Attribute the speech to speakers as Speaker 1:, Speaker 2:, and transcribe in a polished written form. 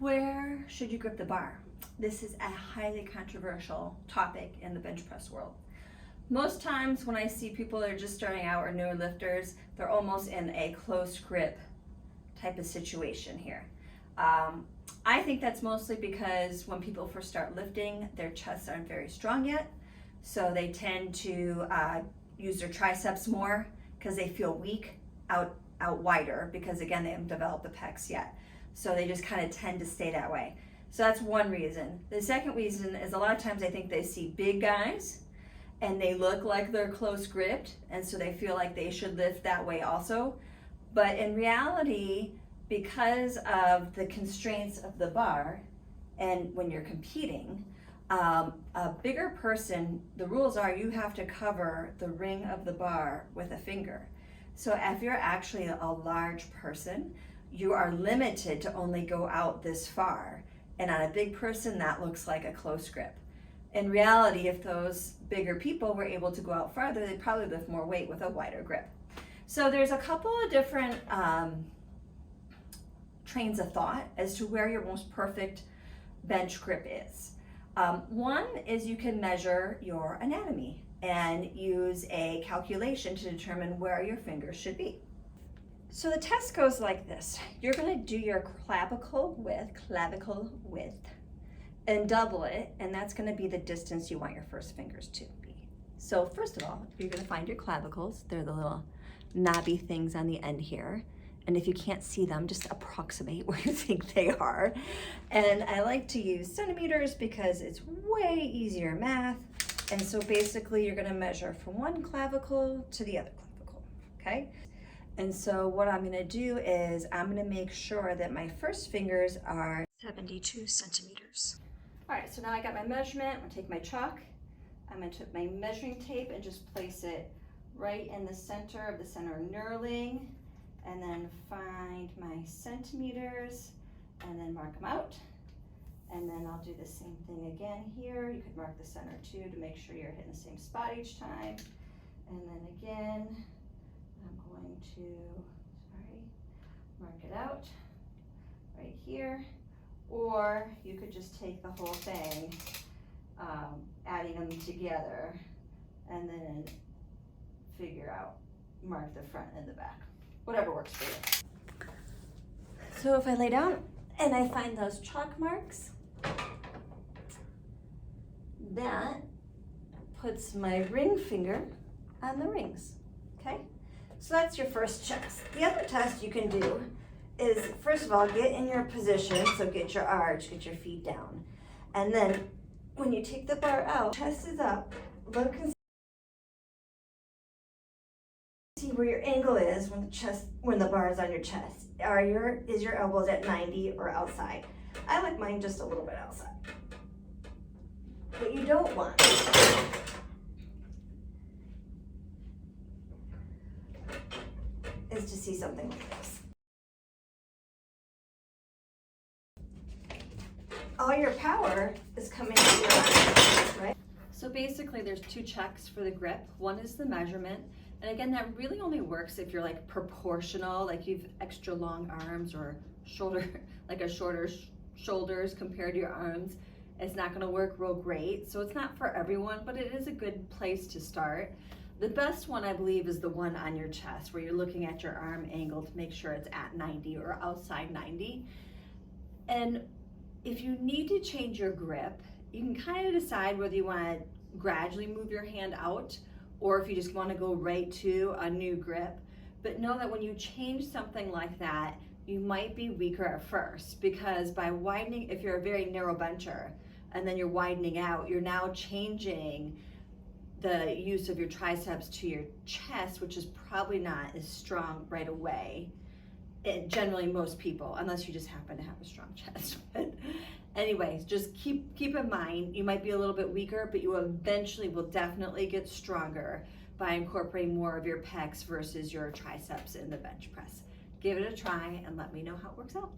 Speaker 1: Where should you grip the bar? This is a highly controversial topic in the bench press world. Most times when I see people that are just starting out or newer lifters, they're almost in a close grip type of situation here. I think that's mostly because when people first start lifting, their chests aren't very strong yet. So they tend to use their triceps more because they feel weak out wider, because again, they haven't developed the pecs yet. So they just kind of tend to stay that way. So that's one reason. The second reason is a lot of times I think they see big guys and they look like they're close gripped, and so they feel like they should lift that way also. But in reality, because of the constraints of the bar and when you're competing, a bigger person, the rules are you have to cover the ring of the bar with a finger. So if you're actually a large person, you are limited to only go out this far. And on a big person, that looks like a close grip. In reality, if those bigger people were able to go out farther, they'd probably lift more weight with a wider grip. So there's a couple of different trains of thought as to where your most perfect bench grip is. One is you can measure your anatomy and use a calculation to determine where your fingers should be. So the test goes like this. You're going to do your clavicle width, and double it, and that's going to be the distance you want your first fingers to be. So first of all, you're going to find your clavicles. They're the little knobby things on the end here. And if you can't see them, just approximate where you think they are. And I like to use centimeters because it's way easier math. And so basically you're going to measure from one clavicle to the other clavicle, okay? And so what I'm going to do is I'm going to make sure that my first fingers are 72 centimeters. All right, so now I got my measurement. I'm going to take my chalk. I'm going to take my measuring tape and just place it right in the center of the center knurling, and then find my centimeters and then mark them out. And then I'll do the same thing again here. You could mark the center too to make sure you're hitting the same spot each time. And then again, I'm going to, mark it out right here. Or you could just take the whole thing, adding them together, and then figure out, mark the front and the back. Whatever works for you. So if I lay down and I find those chalk marks, that puts my ring finger on the rings, okay? So that's your first test. The other test you can do is, first of all, get in your position, so get your arch, get your feet down. And then when you take the bar out, chest is up, look and see where your angle is when the bar is on your chest. Is your elbows at 90 or outside? I like mine just a little bit outside. What you don't want is to see something like this. All your power is coming from your arms, right? So basically there's two checks for the grip. One is the measurement. And again, that really only works if you're like proportional, like you've extra long arms or shorter shoulders compared to your arms. It's not gonna work real great. So it's not for everyone, but it is a good place to start. The best one, I believe, is the one on your chest where you're looking at your arm angle to make sure it's at 90 or outside 90. And if you need to change your grip, you can kind of decide whether you want to gradually move your hand out or if you just want to go right to a new grip. But know that when you change something like that, you might be weaker at first, because by widening, if you're a very narrow bencher and then you're widening out, you're now changing the use of your triceps to your chest, which is probably not as strong right away. Generally most people, unless you just happen to have a strong chest. But anyways, just keep in mind, you might be a little bit weaker, but you eventually will definitely get stronger by incorporating more of your pecs versus your triceps in the bench press. Give it a try and let me know how it works out.